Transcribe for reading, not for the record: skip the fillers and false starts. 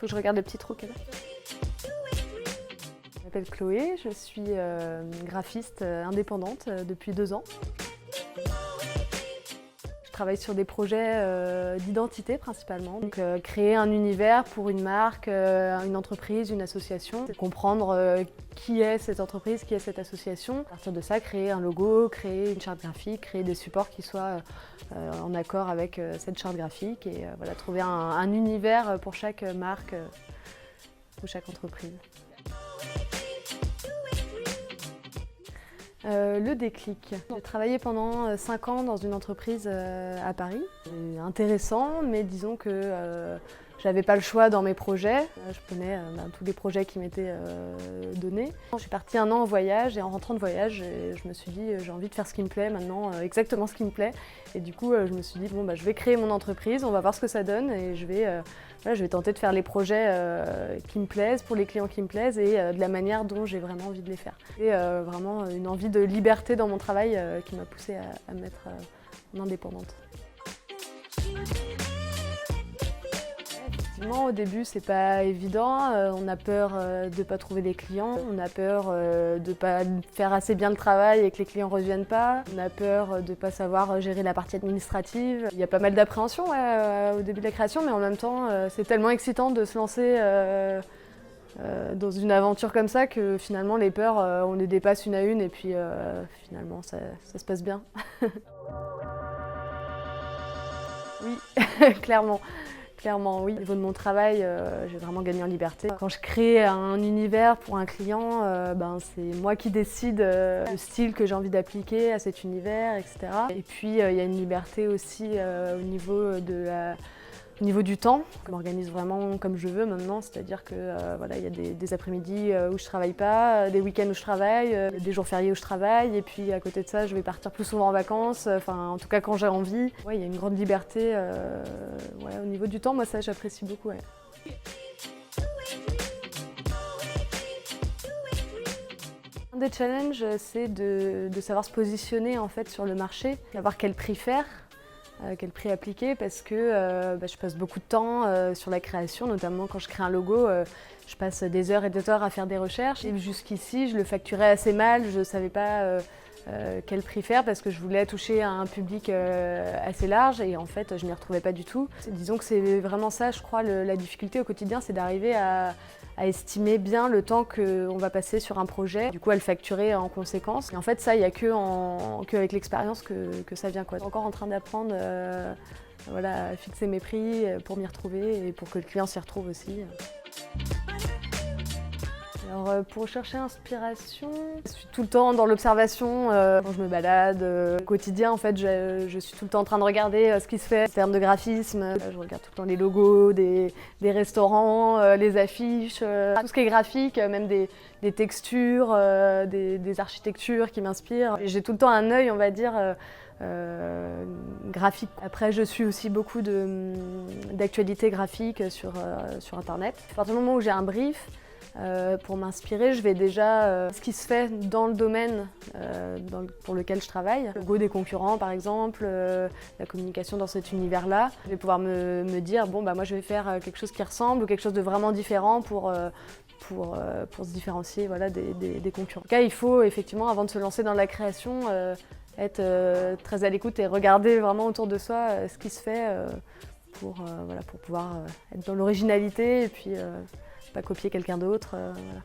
Faut que je regarde le petit trou qu'elle a. Je m'appelle Chloé, je suis graphiste indépendante depuis 2 ans. Je travaille sur des projets d'identité principalement. Donc, créer un univers pour une marque, une entreprise, une association. Comprendre qui est cette entreprise, qui est cette association. À partir de ça, créer un logo, créer une charte graphique, créer des supports qui soient en accord avec cette charte graphique et voilà, trouver un univers pour chaque marque ou chaque entreprise. Le déclic. J'ai travaillé pendant 5 ans dans une entreprise à Paris. C'est intéressant, mais disons que j'avais pas le choix dans mes projets. Je prenais tous les projets qui m'étaient donnés. Je suis partie 1 an en voyage et en rentrant de voyage, je me suis dit j'ai envie de faire ce qui me plaît maintenant, exactement ce qui me plaît. Et du coup, je me suis dit bon, je vais créer mon entreprise, on va voir ce que ça donne et je vais tenter de faire les projets qui me plaisent, pour les clients qui me plaisent et de la manière dont j'ai vraiment envie de les faire. Et vraiment une envie de liberté dans mon travail qui m'a poussée à me mettre en indépendante. Effectivement, au début, c'est pas évident. On a peur de ne pas trouver des clients. On a peur de ne pas faire assez bien le travail et que les clients ne reviennent pas. On a peur de ne pas savoir gérer la partie administrative. Il y a pas mal d'appréhension au début de la création, mais en même temps, c'est tellement excitant de se lancer dans une aventure comme ça que finalement, les peurs, on les dépasse une à une et puis finalement, ça se passe bien. Oui, clairement. Clairement, oui. Au niveau de mon travail, j'ai vraiment gagné en liberté. Quand je crée un univers pour un client, c'est moi qui décide le style que j'ai envie d'appliquer à cet univers, etc. Et puis, il y a une liberté aussi au niveau du temps. Je m'organise vraiment comme je veux maintenant, c'est-à-dire que il y a des après-midi où je travaille pas, des week-ends où je travaille, des jours fériés où je travaille, et puis à côté de ça, je vais partir plus souvent en vacances, en tout cas quand j'ai envie. Ouais, il y a une grande liberté au niveau du temps, moi ça j'apprécie beaucoup. Ouais. Un des challenges, c'est de savoir se positionner en fait sur le marché, savoir quel prix faire. Quel prix appliquer parce que je passe beaucoup de temps sur la création, notamment quand je crée un logo, je passe des heures et des heures à faire des recherches. Et jusqu'ici, je le facturais assez mal, je ne savais pas quel prix faire parce que je voulais toucher à un public assez large et en fait, je ne m'y retrouvais pas du tout. Disons que c'est vraiment ça, je crois, la difficulté au quotidien, c'est d'arriver à estimer bien le temps qu'on va passer sur un projet, du coup à le facturer en conséquence. Et en fait, ça, il n'y a qu'avec l'expérience que ça vient. Je suis encore en train d'apprendre à fixer mes prix pour m'y retrouver et pour que le client s'y retrouve aussi. Alors, pour chercher inspiration, je suis tout le temps dans l'observation quand je me balade. Au quotidien, en fait, je suis tout le temps en train de regarder ce qui se fait en termes de graphisme. Je regarde tout le temps les logos des restaurants, les affiches, tout ce qui est graphique, même des textures, des architectures qui m'inspirent. J'ai tout le temps un œil, on va dire, graphique. Après, je suis aussi beaucoup d'actualités graphiques sur Internet. À partir du moment où j'ai un brief, pour m'inspirer, je vais déjà ce qui se fait dans le domaine pour lequel je travaille. Le logo des concurrents par exemple, la communication dans cet univers-là. Je vais pouvoir me dire, moi je vais faire quelque chose qui ressemble ou quelque chose de vraiment différent pour se différencier des concurrents. En tout cas, il faut effectivement, avant de se lancer dans la création, être très à l'écoute et regarder vraiment autour de soi ce qui se fait pour pouvoir être dans l'originalité et puis pas copier quelqu'un d'autre. Voilà.